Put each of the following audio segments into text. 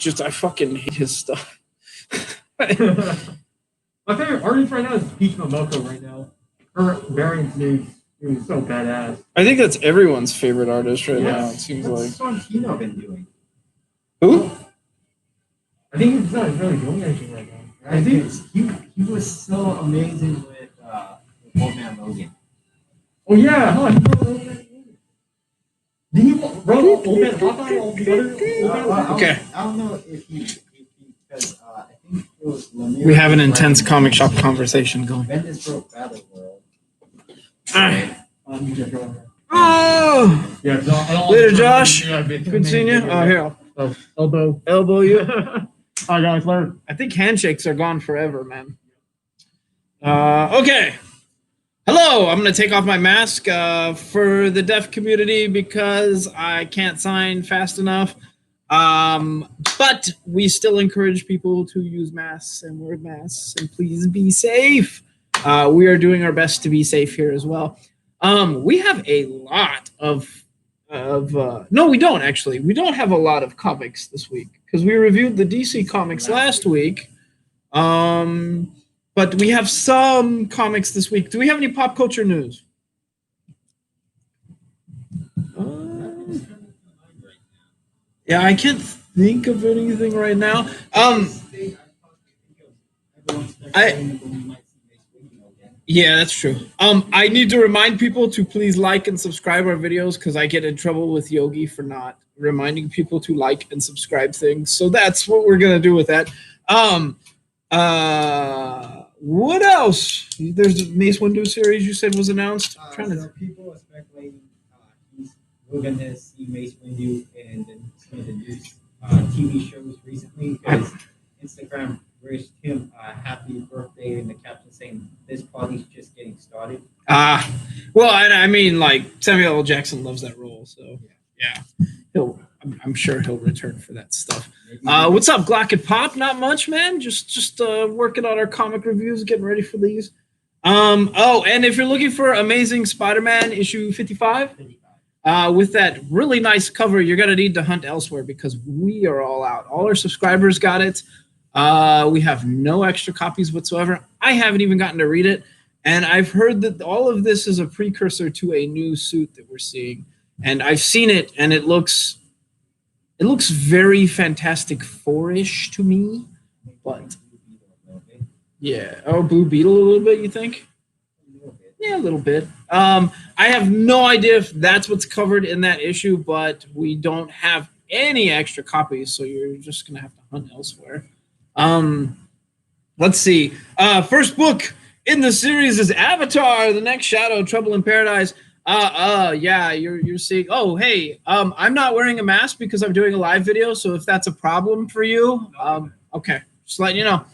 just I fucking hate his stuff. My favorite artist right now is Peach Momoko right now. Her variant is so badass. I think that's everyone's favorite artist right now. It seems What's like. Shang Chi been doing? Who? I think he's not really doing anything right now. Right? I think he was so amazing with Old Man Logan. Oh yeah, huh? He wrote Old Man Logan. Did he wrote Old Man Hawkeye? All the other? Okay. I don't know if he because I think it was Lemire. We have an intense comic shop conversation going. Bendis wrote Battle World. Alright. You just wrote it. Oh! Yeah, no, I don't Later, want to- Josh. Yeah, Good seeing you. Oh, here. Oh, elbow. Elbow you. Hi guys, learn. I think handshakes are gone forever, man. Okay. Hello. I'm going to take off my mask for the deaf community because I can't sign fast enough. But we still encourage people to use masks and wear masks, and please be safe. We are doing our best to be safe here as well. We have a lot of no, we don't actually. We don't have a lot of comics this week because we reviewed the DC comics last week. But we have some comics this week. Do we have any pop culture news? Yeah, I can't think of anything right now. Yeah, that's true. I need to remind people to please like and subscribe our videos because I get in trouble with Yogi for not reminding people to like and subscribe things. So that's what we're gonna do with that. What else? There's a Mace Windu series you said was announced. So people are speculating we're gonna see Mace Windu in some of the new TV shows recently because Instagram wished him a happy birthday and the caption saying this party's just getting started. Well, I mean, like Samuel L. Jackson loves that role, so yeah, I'm sure he'll return for that stuff. What's up, Glock and Pop? Not much, man. Just working on our comic reviews, getting ready for these. Oh, and if you're looking for Amazing Spider-Man issue 55, with that really nice cover, you're gonna need to hunt elsewhere because we are all out. All our subscribers got it. We have no extra copies whatsoever. I haven't even gotten to read it, and I've heard that all of this is a precursor to a new suit that we're seeing, and I've seen it, and it looks very Fantastic Four-ish to me, but yeah. Oh, Blue Beetle a little bit, you think? Yeah, a little bit. I have no idea if that's what's covered in that issue, but we don't have any extra copies, so you're just gonna have to hunt elsewhere. Let's see. First book in the series is Avatar: The Next Shadow, Trouble in Paradise. Yeah, you're seeing. Oh, hey, I'm not wearing a mask because I'm doing a live video. So if that's a problem for you, okay, just letting you know.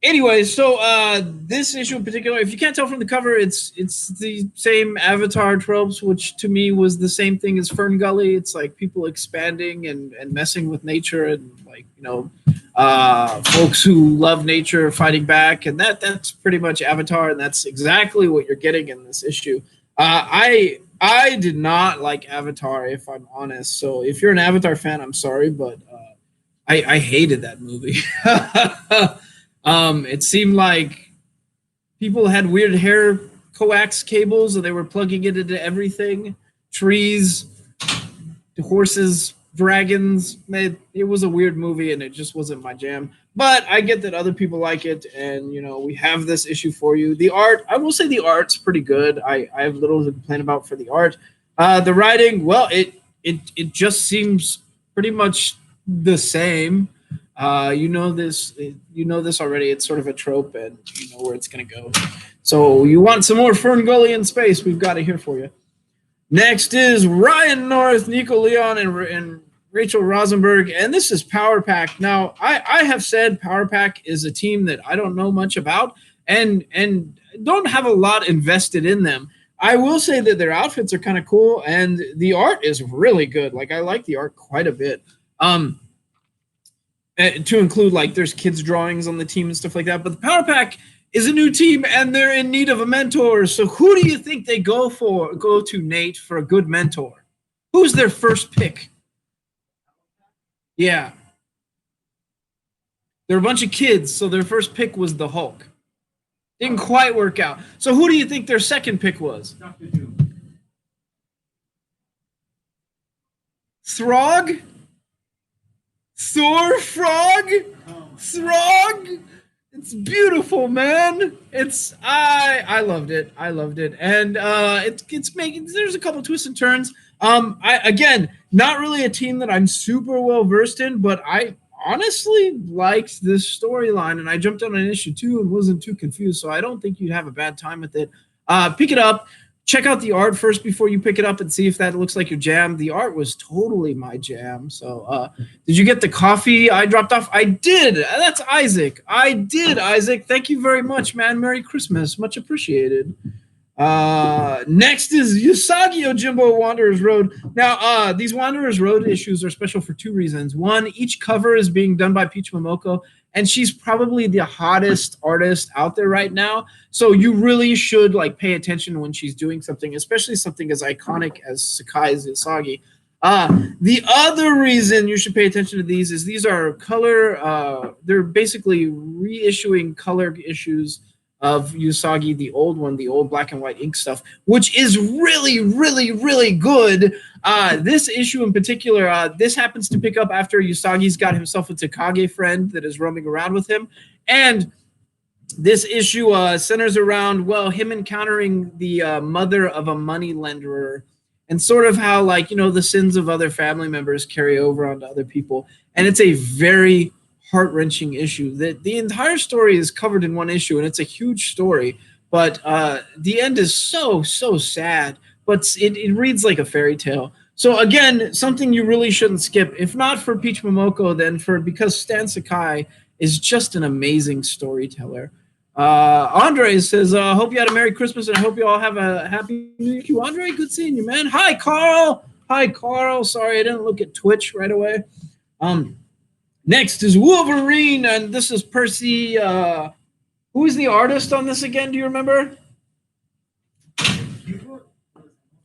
Anyway, so this issue in particular, if you can't tell from the cover, it's the same Avatar tropes, which to me was the same thing as Fern Gully. It's like people expanding and messing with nature, and like folks who love nature fighting back, and that's pretty much Avatar, and that's exactly what you're getting in this issue. I did not like Avatar, if I'm honest. So if you're an Avatar fan, I'm sorry, but I hated that movie. It seemed like people had weird hair coax cables and they were plugging it into everything. Trees, horses, dragons. It was a weird movie and it just wasn't my jam. But I get that other people like it, and we have this issue for you. The art, I will say the art's pretty good. I have little to complain about for the art. The writing, well, it just seems pretty much the same. You know this already. It's sort of a trope, and you know where it's going to go. So you want some more Fern Gully in space? We've got it here for you. Next is Ryan North, Nico Leon, and Rachel Rosenberg, and this is Power Pack. Now, I have said Power Pack is a team that I don't know much about, and don't have a lot invested in them. I will say that their outfits are kind of cool, and the art is really good. Like, I like the art quite a bit. To include, like, there's kids' drawings on the team and stuff like that. But the Power Pack is a new team, and they're in need of a mentor. So who do you think they go to, Nate, for a good mentor? Who's their first pick? Yeah, they're a bunch of kids, so their first pick was the Hulk. Didn't quite work out. So who do you think their second pick was? Doctor Doom. Throg? Thor Frog? Throg? It's beautiful, man. It's I loved it. I loved it, and it's making. There's a couple twists and turns. I again not really a team that I'm super well versed in, but I honestly liked this storyline, and I jumped on an issue 2 and wasn't too confused. So I don't think you'd have a bad time with it. Pick it up. Check out the art first before you pick it up and see if that looks like your jam. The art was totally my jam. So, did you get the coffee I dropped off? I did. That's Isaac. I did, Isaac. Thank you very much, man. Merry Christmas. Much appreciated. Next is Usagio Jimbo Wanderers Road. Now, these Wanderers Road issues are special for 2 reasons. One, each cover is being done by Peach Momoko, and she's probably the hottest artist out there right now. So you really should like pay attention when she's doing something, especially something as iconic as Sakai's Usagi. The other reason you should pay attention to these is these are color. They're basically reissuing color issues of Usagi, the old one, the old black and white ink stuff, which is really, really, really good. This issue in particular, this happens to pick up after Usagi's got himself a Takage friend that is roaming around with him. And this issue centers around, well, him encountering the mother of a money lenderer and sort of how, like, you know, the sins of other family members carry over onto other people. And it's a very heart-wrenching issue. The entire story is covered in one issue, and it's a huge story, but the end is so sad, but it reads like a fairy tale. So again, something you really shouldn't skip, if not for Peach Momoko, then because Stan Sakai is just an amazing storyteller. Andre says, hope you had a Merry Christmas, and I hope you all have a Happy New Year. Andre, good seeing you, man. Hi, Carl. Sorry, I didn't look at Twitch right away. Next is Wolverine, and this is Percy. Who is the artist on this again? Do you remember?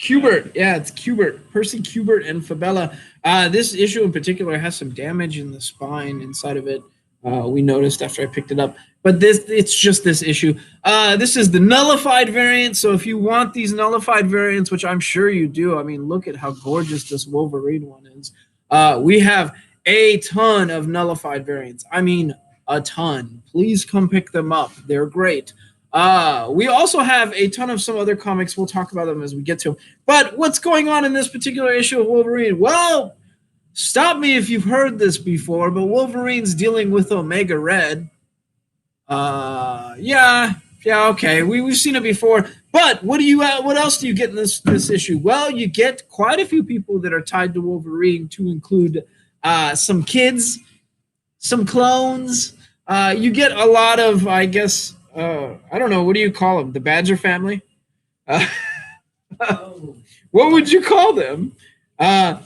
Kubert. Yeah, it's Kubert. Percy Kubert and Fabella. This issue in particular has some damage in the spine inside of it. We noticed after I picked it up. But it's just this issue. This is the nullified variant. So if you want these nullified variants, which I'm sure you do, I mean, look at how gorgeous this Wolverine one is. We have a ton of nullified variants. I mean, a ton. Please come pick them up. They're great. We also have a ton of some other comics. We'll talk about them as we get to them. But what's going on in this particular issue of Wolverine? Well, stop me if you've heard this before, but Wolverine's dealing with Omega Red. Yeah, okay. We've seen it before. But what else do you get in this issue? Well, you get quite a few people that are tied to Wolverine, to include some kids, some clones. You get a lot of, I guess, I don't know, what do you call them? The Badger family? What would you call them? Yeah,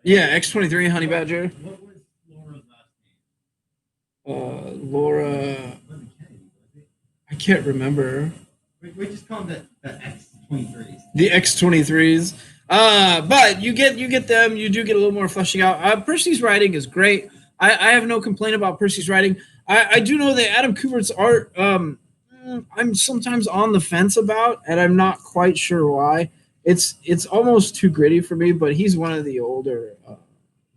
X-23, Honey Badger. What was Laura's last name? Laura. I can't remember. We just call them the X-23s. The X-23s. But you get them. You do get a little more fleshing out. Percy's writing is great. I have no complaint about Percy's writing. I do know that Adam Kubert's art, I'm sometimes on the fence about, and I'm not quite sure why. It's almost too gritty for me, but he's one of the older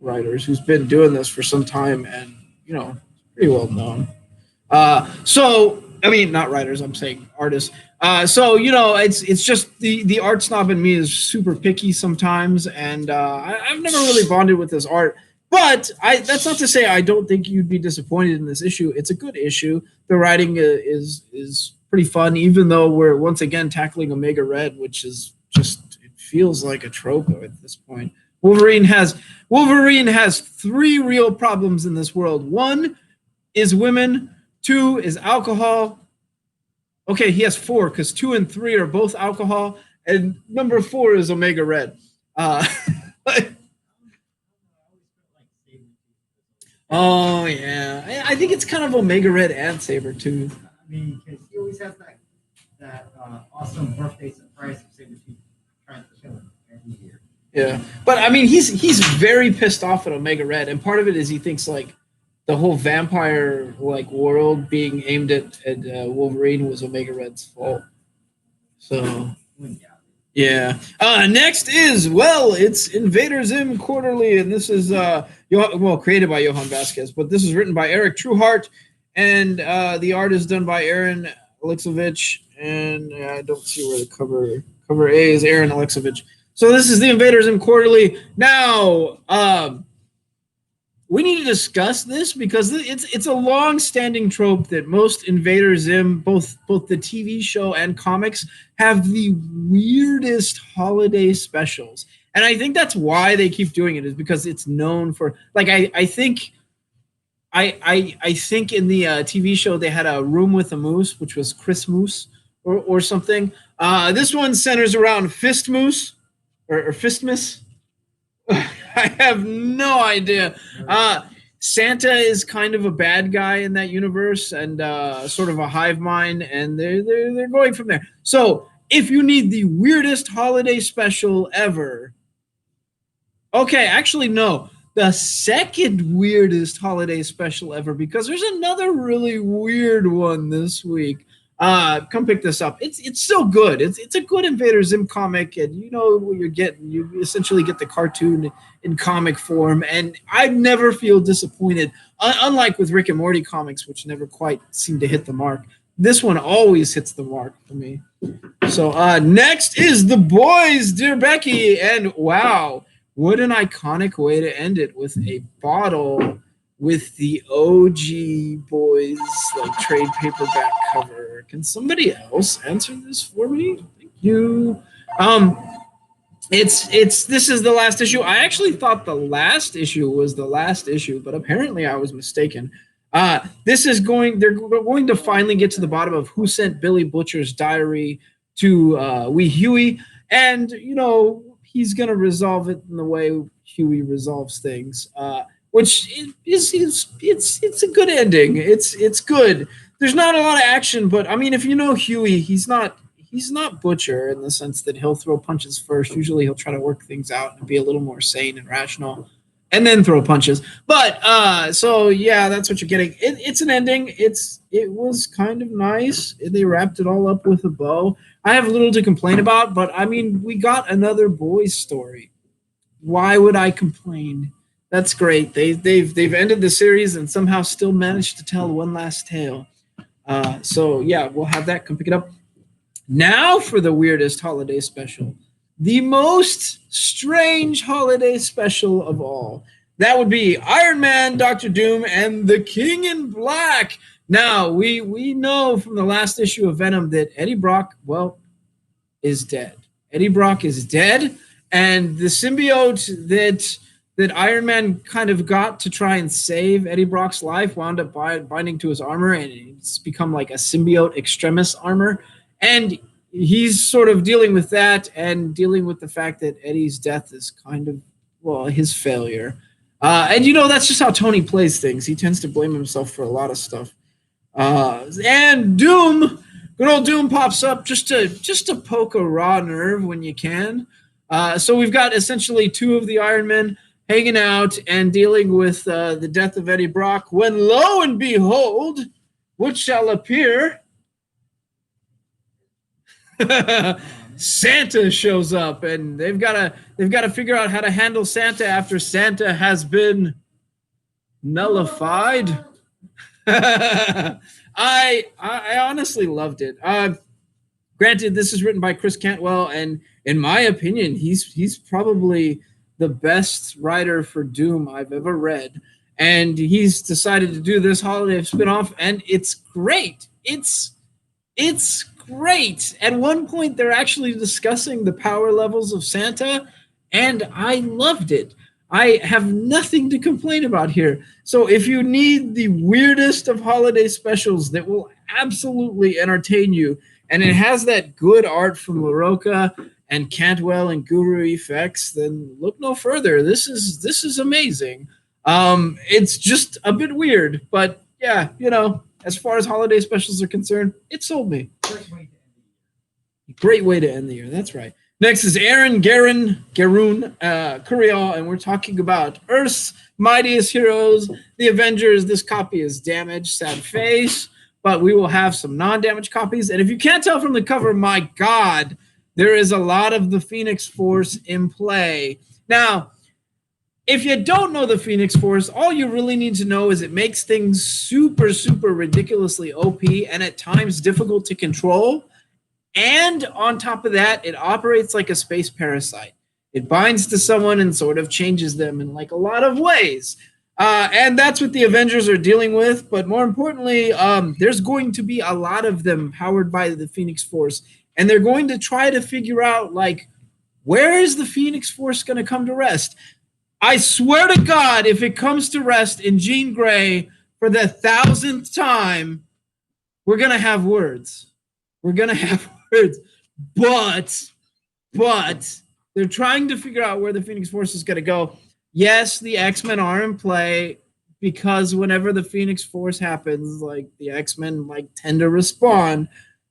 writers who's been doing this for some time, and, you know, pretty well known. So, I mean, not writers, I'm saying artists. So, you know, it's just the art snob in me is super picky sometimes, and I've never really bonded with this art. But that's not to say I don't think you'd be disappointed in this issue. It's a good issue. The writing is pretty fun, even though we're once again tackling Omega Red, which is just, it feels like a trope at this point. Wolverine has 3 real problems in this world. 1 is women. 2 is alcohol. Okay, he has 4 because 2 and 3 are both alcohol, and number 4 is Omega Red. Oh yeah, I think it's kind of Omega Red and Sabretooth. I mean, because he always has that awesome birthday surprise of Sabretooth trying to kill him. Yeah, but I mean, he's very pissed off at Omega Red, and part of it is he thinks like the whole vampire like world being aimed at Wolverine was Omega Red's fault. So yeah. Next is it's Invader Zim Quarterly, and this is created by Johan Vasquez, but this is written by Eric Trueheart, and the art is done by Aaron Alexovich, and I don't see where the cover A is Aaron Alexovich. So this is the Invader Zim Quarterly. Now, we need to discuss this because it's a long-standing trope that most Invader Zim, both the TV show and comics, have the weirdest holiday specials, and I think that's why they keep doing it, is because it's known for like I think in the TV show they had a Room with a Moose, which was Chris Moose or something. This one centers around Fist Moose or Fistmas. I have no idea. Santa is kind of a bad guy in that universe, and sort of a hive mind, and they're going from there. So if you need the weirdest holiday special ever, okay, actually no, the second weirdest holiday special ever, because there's another really weird one this week. Come pick this up. It's so good. It's a good Invader Zim comic, and you know what you're getting. You essentially get the cartoon in comic form, and I never feel disappointed. Unlike with Rick and Morty comics, which never quite seem to hit the mark, this one always hits the mark for me. So next is The Boys, Dear Becky, and wow, what an iconic way to end it, with a bottle with the OG Boys like trade paperback cover. Can somebody else answer this for me? Thank you. This is the last issue. I actually thought the last issue was the last issue, but apparently I was mistaken. They're going to finally get to the bottom of who sent Billy Butcher's diary to Wee Huey, and you know he's going to resolve it in the way Huey resolves things. Which it's a good ending. It's good. There's not a lot of action, but I mean, if you know Huey, he's not Butcher in the sense that he'll throw punches first. Usually, he'll try to work things out and be a little more sane and rational, and then throw punches. But so yeah, that's what you're getting. It's an ending. It was kind of nice. They wrapped it all up with a bow. I have little to complain about, but I mean, we got another boys story. Why would I complain? That's great. They've ended the series and somehow still managed to tell one last tale. So yeah, we'll have that. Come pick it up. Now for the weirdest holiday special, the most strange holiday special of all. That would be Iron Man, Doctor Doom, and the King in Black. Now we know from the last issue of Venom that Eddie Brock, is dead. Eddie Brock is dead, and the symbiote that Iron Man kind of got to try and save Eddie Brock's life wound up binding to his armor, and it's become like a symbiote extremis armor. And he's sort of dealing with that and dealing with the fact that Eddie's death is kind of, his failure. And, that's just how Tony plays things. He tends to blame himself for a lot of stuff. And Doom, good old Doom pops up just to poke a raw nerve when you can. So we've got essentially two of the Iron Men hanging out and dealing with the death of Eddie Brock, when lo and behold, what shall appear? Santa shows up, and they've got to figure out how to handle Santa after Santa has been nullified. I honestly loved it. Granted, this is written by Chris Cantwell, and in my opinion, he's probably the best writer for Doom I've ever read. And he's decided to do this holiday spinoff, and it's great. It's great. At one point, they're actually discussing the power levels of Santa, and I loved it. I have nothing to complain about here. So if you need the weirdest of holiday specials that will absolutely entertain you, and it has that good art from LaRocca and Cantwell and Guru Effects, then look no further. This is amazing. It's just a bit weird, but yeah, as far as holiday specials are concerned, it sold me. Great way to end the year. Great way to end the year. That's right. Next is Aaron Garoon Curiel, and we're talking about Earth's Mightiest Heroes, the Avengers. This copy is damaged, sad face, but we will have some non-damaged copies. And if you can't tell from the cover, my God, there is a lot of the Phoenix Force in play. Now, if you don't know the Phoenix Force, all you really need to know is it makes things super, super ridiculously OP and at times difficult to control. And on top of that, it operates like a space parasite. It binds to someone and sort of changes them in like a lot of ways. And that's what the Avengers are dealing with. But more importantly, there's going to be a lot of them powered by the Phoenix Force. And they're going to try to figure out, like, where is the Phoenix Force going to come to rest? I swear to God, if it comes to rest in Jean Grey for the 1,000th time, we're going to have words. We're going to have words. But they're trying to figure out where the Phoenix Force is going to go. Yes, the X-Men are in play because whenever the Phoenix Force happens, like the X-Men like tend to respond.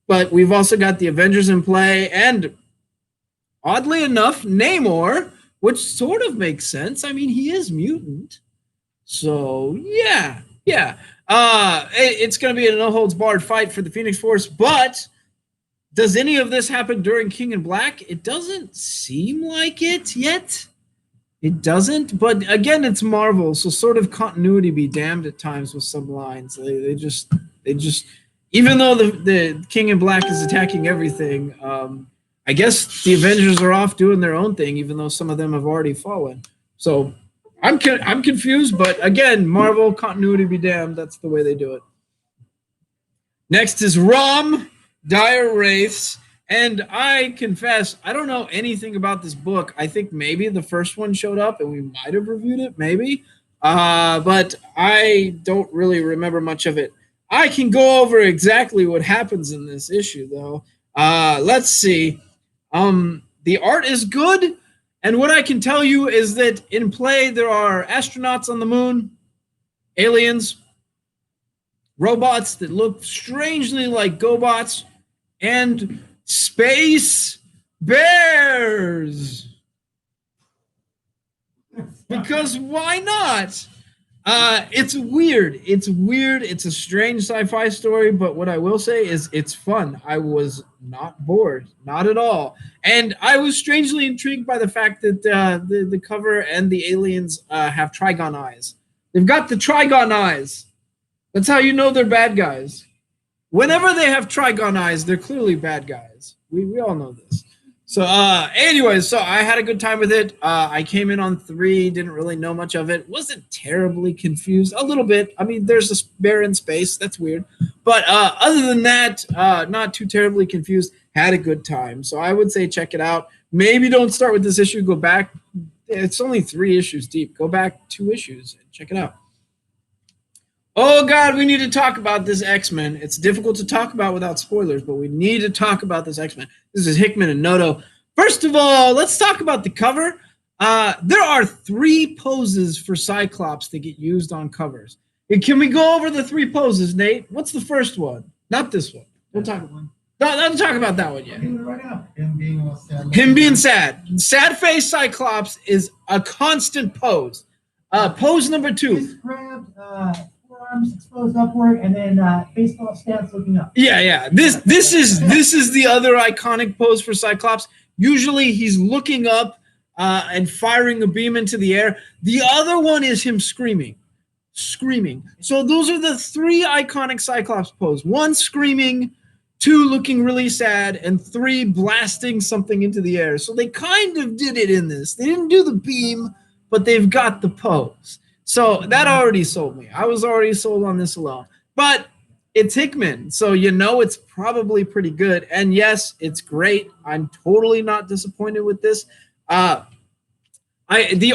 But we've also got the Avengers in play and oddly enough, Namor, which sort of makes sense. I mean, he is mutant. So, yeah. It's going to be a no-holds-barred fight for the Phoenix Force, but does any of this happen during King in Black? It doesn't seem like it yet. It doesn't, but again, it's Marvel, so sort of continuity be damned at times with some lines. They just, even though the King in Black is attacking everything, I guess the Avengers are off doing their own thing, even though some of them have already fallen. So I'm confused, but again, Marvel continuity be damned. That's the way they do it. Next is Rom Dire Wraiths, and I confess I don't know anything about this book. I think maybe the first one showed up and we might have reviewed it, maybe, but I don't really remember much of it. I can go over exactly what happens in this issue, though. Let's see. The art is good, and what I can tell you is that in play there are astronauts on the moon, aliens, robots that look strangely like GoBots, and space bears. Because why not? It's weird. It's a strange sci-fi story, but what I will say is it's fun. I was not bored, not at all. And I was strangely intrigued by the fact that the cover and the aliens have Trigon eyes. They've got the Trigon eyes. That's how you know they're bad guys. Whenever they have Trigon eyes, they're clearly bad guys. We all know this. So anyways, so I had a good time with it. I came in on 3, didn't really know much of it. Wasn't terribly confused. A little bit. I mean, there's a bear in space. That's weird. But other than that, not too terribly confused. Had a good time. So I would say check it out. Maybe don't start with this issue. Go back. It's only 3 issues deep. Go back 2 issues and check it out. Oh, God, we need to talk about this X-Men. It's difficult to talk about without spoilers, but we need to talk about this X-Men. This is Hickman and Noto. First of all, let's talk about the cover. There are 3 poses for Cyclops that get used on covers. Can we go over the 3 poses, Nate? What's the first one? Not this one. We'll talk about don't talk about that one yet. Right now. Him being all sad. Him being sad. Sad face Cyclops is a constant pose. Pose number 2. Fist grabbed, arms exposed upward, and then baseball stance looking up. Yeah. This is the other iconic pose for Cyclops. Usually he's looking up and firing a beam into the air. The other one is him screaming. So those are the 3 iconic Cyclops pose. 1 screaming, 2 looking really sad, and 3 blasting something into the air. So they kind of did it in this. They didn't do the beam, but they've got the pose. So that already sold me. I was already sold on this alone. But it's Hickman, so you know it's probably pretty good. And yes, it's great. I'm totally not disappointed with this. The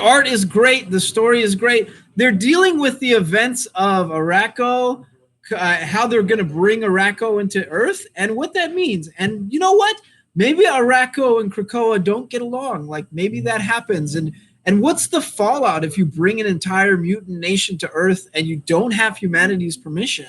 art is great. The story is great. They're dealing with the events of Arakko, how they're going to bring Arakko into Earth, and what that means. And you know what? Maybe Arakko and Krakoa don't get along. Like maybe that happens. And what's the fallout if you bring an entire mutant nation to Earth and you don't have humanity's permission?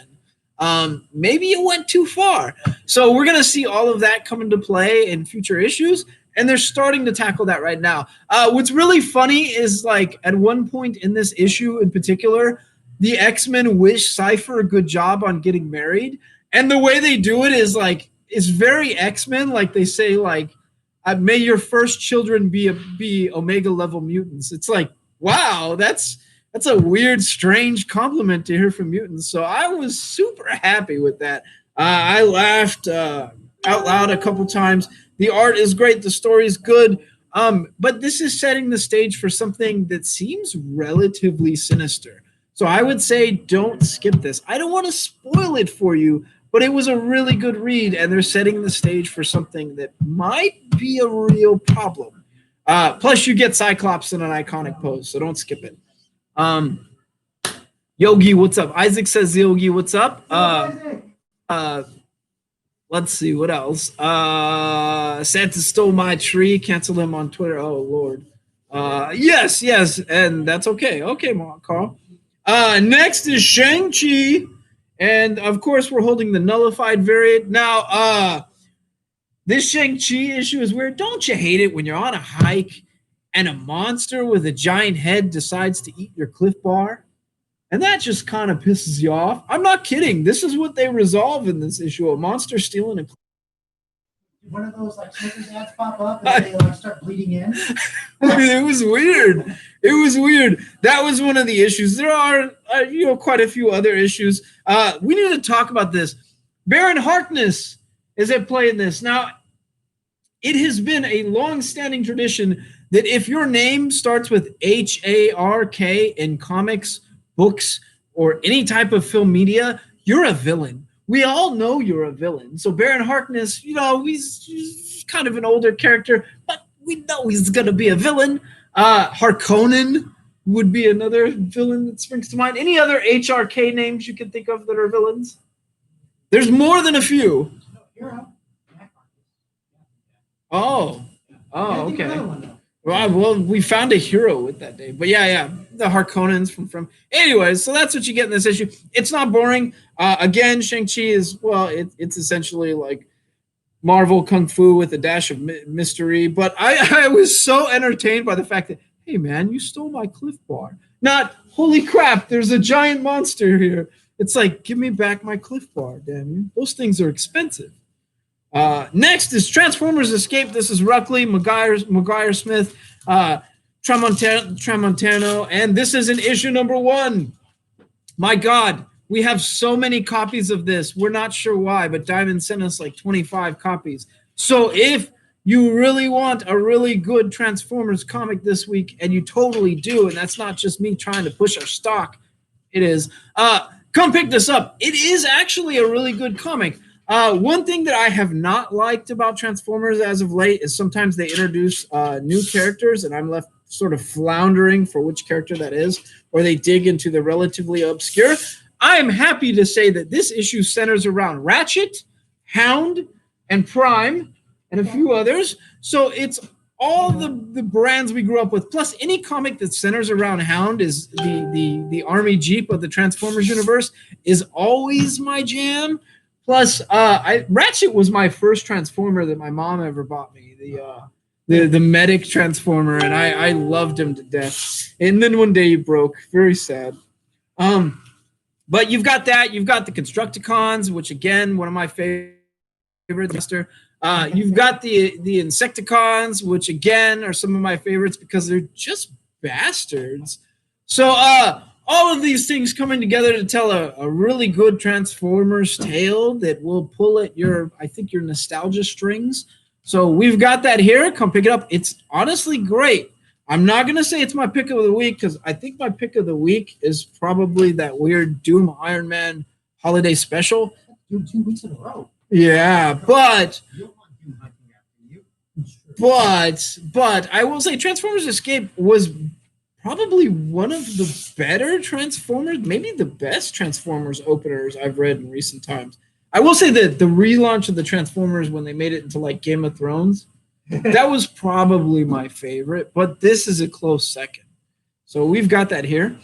Maybe it went too far. So we're going to see all of that come into play in future issues. And they're starting to tackle that right now. What's really funny is like at one point in this issue in particular, the X-Men wish Cypher a good job on getting married. And the way they do it is like, it's very X-Men. Like they say like, may your first children be Omega level mutants. It's like, wow, that's a weird, strange compliment to hear from mutants. So I was super happy with that. I laughed out loud a couple times. The art is great. The story is good. But this is setting the stage for something that seems relatively sinister. So I would say don't skip this. I don't want to spoil it for you, but it was a really good read, and they're setting the stage for something that might be a real problem. Plus, you get Cyclops in an iconic pose, so don't skip it. Yogi, what's up? Isaac says, Yogi, what's up? Let's see, what else? Santa stole my tree. Cancel him on Twitter. Oh, Lord. Yes, and that's okay. Okay, Carl. Next is Shang Chi. And, of course, we're holding the nullified variant. Now, this Shang Chi issue is weird. Don't you hate it when you're on a hike and a monster with a giant head decides to eat your Cliff Bar? And that just kind of pisses you off. I'm not kidding. This is what they resolve in this issue. A monster stealing a one of those like smoking ads pop up and they like start bleeding in. It was weird. It was weird. That was one of the issues. There are quite a few other issues. We need to talk about this. Baron Harkness is at play in this. Now, it has been a long-standing tradition that if your name starts with H-A-R-K in comics, books, or any type of film media, you're a villain. We all know you're a villain. So Baron Harkness, he's kind of an older character, but we know he's going to be a villain. Harkonnen would be another villain that springs to mind. Any other HRK names you can think of that are villains? There's more than a few. Oh, okay. Well, we found a hero with that name. But yeah, the Harkonnens from. Anyways, so that's what you get in this issue. It's not boring. Again, Shang-Chi is, it's essentially like Marvel Kung Fu with a dash of mystery. But I was so entertained by the fact that, hey, man, you stole my Cliff Bar. Not, holy crap, there's a giant monster here. It's like, give me back my Cliff Bar, damn you. Those things are expensive. Next is Transformers Escape. This is Ruckley, McGuire Smith, Tramontano, and this is in issue number 1. My God, we have so many copies of this. We're not sure why, but Diamond sent us like 25 copies. So if you really want a really good Transformers comic this week, and you totally do, and that's not just me trying to push our stock, it is, come pick this up. It is actually a really good comic. One thing that I have not liked about Transformers as of late is sometimes they introduce new characters, and I'm left sort of floundering for which character that is, or they dig into the relatively obscure. I am happy to say that this issue centers around Ratchet, Hound, and Prime, and a few others. So it's all the brands we grew up with, plus any comic that centers around Hound is the Army Jeep of the Transformers universe is always my jam. Plus, Ratchet was my first Transformer that my mom ever bought me, the medic Transformer, and I loved him to death. And then one day he broke. Very sad. But you've got that. You've got the Constructicons, which, again, one of my favorites. You've got the Insecticons, which, again, are some of my favorites because they're just bastards. So, all of these things coming together to tell a really good Transformers tale that will pull at your nostalgia strings. So we've got that here. Come pick it up. It's honestly great. I'm not going to say it's my pick of the week because I think my pick of the week is probably that weird Doom Iron Man holiday special. Do 2 weeks in a row. Yeah, but I will say Transformers Escape was probably one of the better Transformers, maybe the best Transformers openers I've read in recent times. I will say that the relaunch of the Transformers when they made it into like Game of Thrones, that was probably my favorite, but this is a close second. So we've got that here.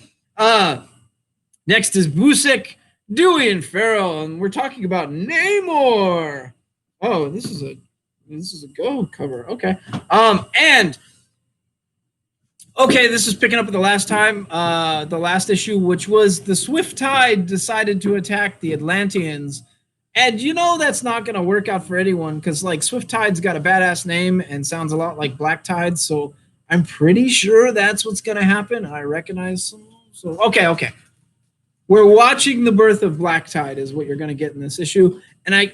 Next is Busiek, Dewey, and Farrell, and we're talking about Namor. Oh, this is a This is a Go cover. Okay. And okay, this is picking up at the last issue, which was the Swift Tide decided to attack the Atlanteans. And you know that's not going to work out for anyone because, like, Swift Tide's got a badass name and sounds a lot like Black Tide. So I'm pretty sure that's what's going to happen. I recognize some. So, okay. We're watching the birth of Black Tide is what you're going to get in this issue. And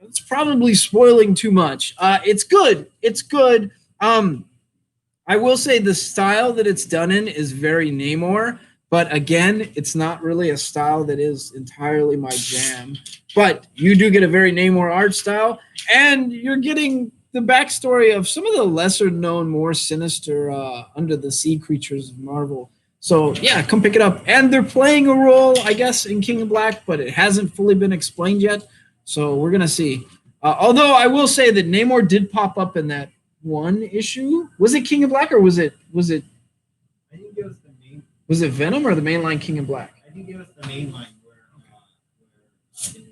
it's probably spoiling too much. It's good. It's good. I will say the style that it's done in is very Namor, but again, it's not really a style that is entirely my jam. But you do get a very Namor art style, and you're getting the backstory of some of the lesser-known, more sinister under-the-sea creatures of Marvel. So, yeah, come pick it up. And they're playing a role, I guess, in King of Black, but it hasn't fully been explained yet. So we're going to see. Although I will say that Namor did pop up in that one issue. Was it King of Black or was it I think it was the main. was it Venom or the mainline King of Black? I think it was the main line where they were talking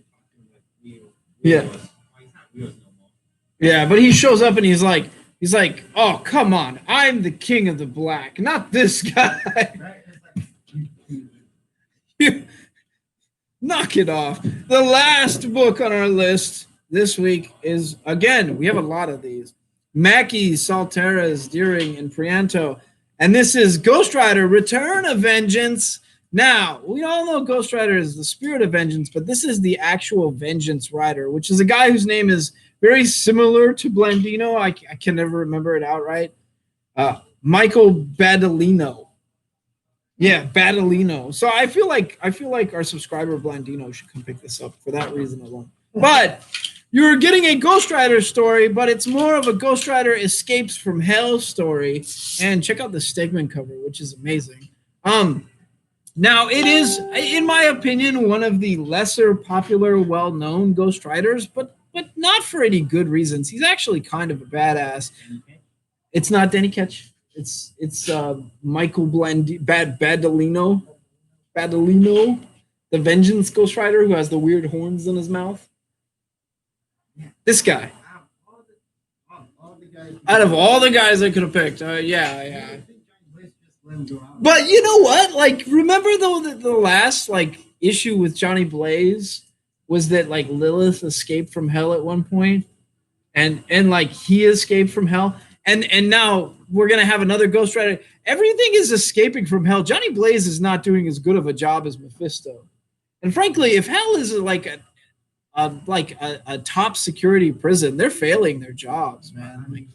with Leo. Yeah. He's not Leo's no more. Yeah, but he shows up and he's like, "Oh, come on. I'm the King of the Black, not this guy." Right? It's like, Knock it off. The last book on our list this week is, again, we have a lot of these. Mackie, Salteras, Deering, and Prianto. And this is Ghost Rider, Return of Vengeance. Now, we all know Ghost Rider is the spirit of vengeance, but this is the actual Vengeance Rider, which is a guy whose name is very similar to Blandino. I can never remember it outright. Michael Badalino. Yeah, Badalino. So I feel like our subscriber Blandino should come pick this up for that reason alone. But you're getting a Ghost Rider story, but it's more of a Ghost Rider escapes from hell story. And check out the Stegman cover, which is amazing. Now it is, in my opinion, one of the lesser popular, well-known Ghost Riders, but not for any good reasons. He's actually kind of a badass. It's not Danny Ketch. It's Michael Badalino, the Vengeance Ghost Rider who has the weird horns in his mouth. This guy. Out of all the guys I could have picked, yeah. But you know what? Like, remember though that the last issue with Johnny Blaze was that Lilith escaped from hell at one point, and he escaped from hell. And now we're going to have another Ghost Rider. Everything is escaping from hell. Johnny Blaze is not doing as good of a job as Mephisto. And frankly, if hell is a top security prison, they're failing their jobs, man. I mean,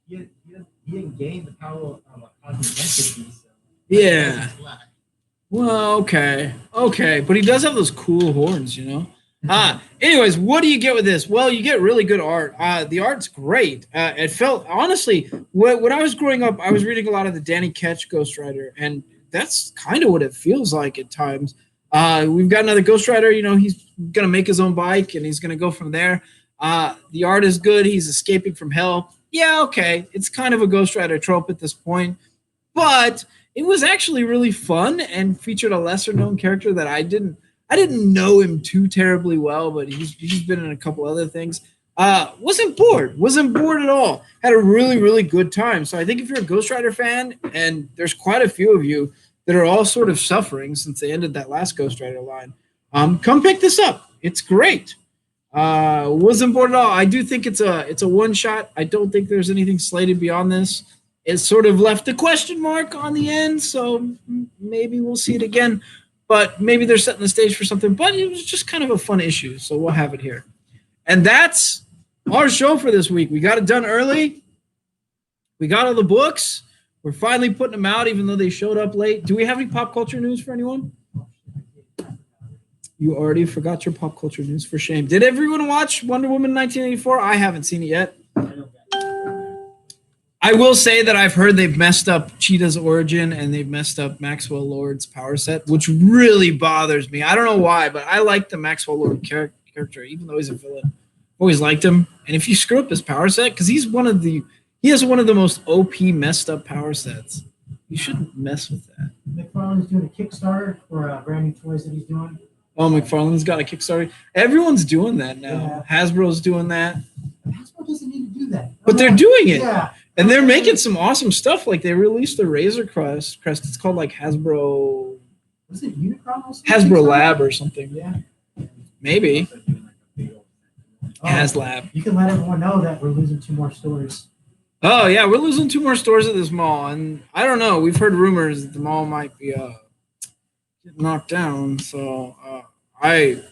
he didn't gain the power of a cosmic entity. So Yeah. Well, okay. But he does have those cool horns, you know? Anyways, what do you get with this? Well, you get really good art. The art's great. It felt, honestly, when I was growing up, I was reading a lot of the Danny Ketch Ghost Rider, and that's kind of what it feels like at times. We've got another Ghost Rider, you know, he's going to make his own bike, and he's going to go from there. The art is good. He's escaping from hell. Yeah, okay. It's kind of a Ghost Rider trope at this point, but it was actually really fun and featured a lesser-known character that I didn't know him too terribly well, but he's been in a couple other things. Wasn't bored at all. Had a really, really good time. So I think if you're a Ghost Rider fan, and there's quite a few of you that are all sort of suffering since they ended that last Ghost Rider line, come pick this up. It's great. Wasn't bored at all. I do think it's a one shot. I don't think there's anything slated beyond this. It sort of left a question mark on the end, so maybe we'll see it again. But maybe they're setting the stage for something. But it was just kind of a fun issue, so we'll have it here. And that's our show for this week. We got it done early. We got all the books. We're finally putting them out, even though they showed up late. Do we have any pop culture news for anyone? You already forgot your pop culture news, for shame. Did everyone watch Wonder Woman 1984? I haven't seen it yet. I will say that I've heard they've messed up Cheetah's origin and they've messed up Maxwell Lord's power set, which really bothers me. I don't know why, but I like the Maxwell Lord character, even though he's a villain. Always liked him. And if you screw up his power set, because he has one of the most OP messed up power sets, you shouldn't mess with that. McFarlane's doing a Kickstarter for brand new toys that he's doing. Oh, McFarlane's got a Kickstarter. Everyone's doing that now. Yeah. Hasbro's doing that. Hasbro doesn't need to do that. But they're doing it. Yeah. And they're making some awesome stuff. Like they released a Razor Crest. It's called like Hasbro Was it Unicron also? Hasbro Lab or something. Yeah. Maybe. Oh, HasLab. You can let everyone know that we're losing 2 more stores. Oh yeah, we're losing 2 more stores at this mall, and I don't know. We've heard rumors that the mall might be getting knocked down. So I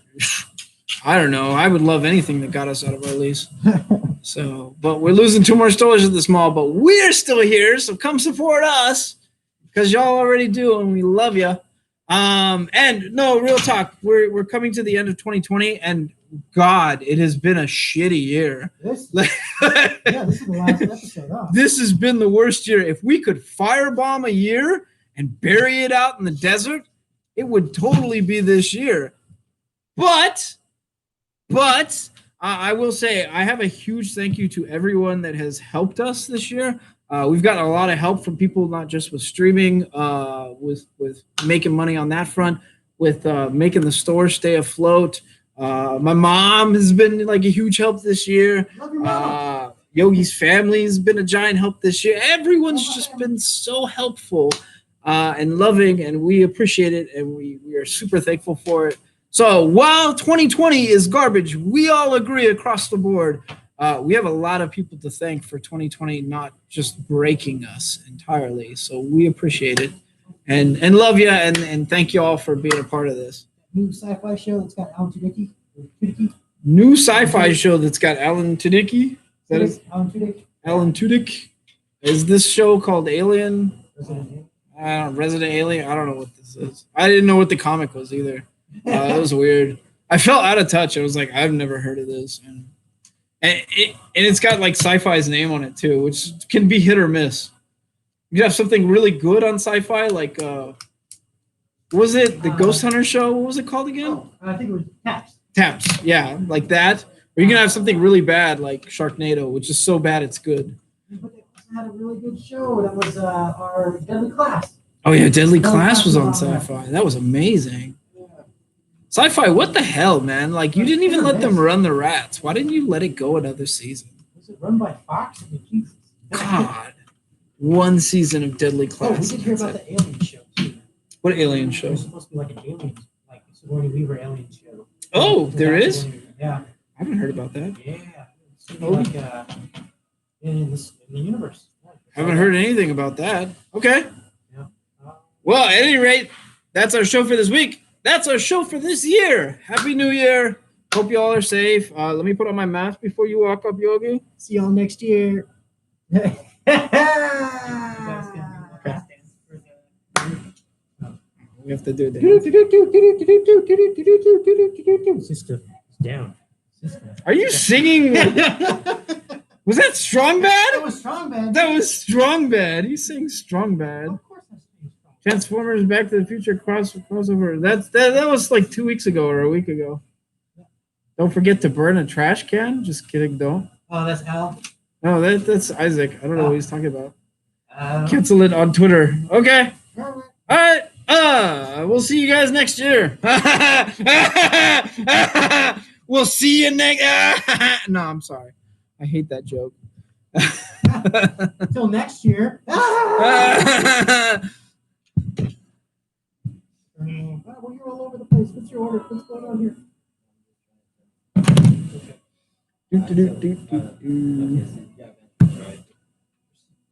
don't know. I would love anything that got us out of our lease. So, but we're losing 2 more stores at this mall, but we're still here. So come support us because y'all already do, and we love you. And no, real talk. We're coming to the end of 2020, and God, it has been a shitty year. This is the last episode. Huh? This has been the worst year. If we could firebomb a year and bury it out in the desert, it would totally be this year. But I will say I have a huge thank you to everyone that has helped us this year. We've gotten a lot of help from people, not just with streaming, with making money on that front, with making the store stay afloat. My mom has been like a huge help this year. Love your mama. Yogi's family has been a giant help this year. Everyone's just been so helpful and loving, and we appreciate it, and we are super thankful for it. So while 2020 is garbage, we all agree across the board. We have a lot of people to thank for 2020 not just breaking us entirely. So we appreciate it and love you, and thank you all for being a part of this. New sci-fi show that's got Alan Tudyk. New sci-fi show that's got Alan Tudyk. Is that it? Alan Tudyk. Alan Tudyk. Is this show called Alien? Resident. Resident Alien? I don't know what this is. I didn't know what the comic was either. That was weird. I felt out of touch. I was like, I've never heard of this. And it's got like sci-fi's name on it too, which can be hit or miss. You have something really good on sci-fi, like was it the Ghost Hunter show? What was it called again? Oh, I think it was Taps. Taps, yeah, like that. Or you can have something really bad, like Sharknado, which is so bad it's good. But they also had a really good show that was our Deadly Class. Oh yeah, Deadly Class was on sci-fi. That was amazing. Yeah. Sci-fi, what the hell, man? Like you didn't even let them run the rats. Why didn't you let it go another season? Was it run by Fox? Jesus. God, 1 season of Deadly Oh, Class. we did hear about the alien show too. What alien show? There's supposed to be like an alien, like Sigourney Weaver alien show. Oh, there is? Yeah. I haven't heard about that. Yeah. It's gonna be like in the universe. Haven't heard anything about that. Okay. Yeah. Well, at any rate, that's our show for this week. That's our show for this year. Happy New Year. Hope you all are safe. Let me put on my mask before you walk up, Yogi. See y'all next year. We have to do that. Sister, it's down. Are you singing? Was that Strong That Bad? was strong, man. That was Strong Bad. He's saying Strong Bad. Of course, that's strong. Transformers Back to the Future crossover. That was like 2 weeks ago or a week ago. Don't forget to burn a trash can. Just kidding, don't. Oh, that's Al. No, that's Isaac. I don't know what he's talking about. Uh, Cancel it on Twitter. Okay. all All right. We'll see you guys next year. We'll see you next. No, I'm sorry. I hate that joke. Until next year. Well, you're all over the place. What's your order? What's going on here? Do, do, do, do, do, do.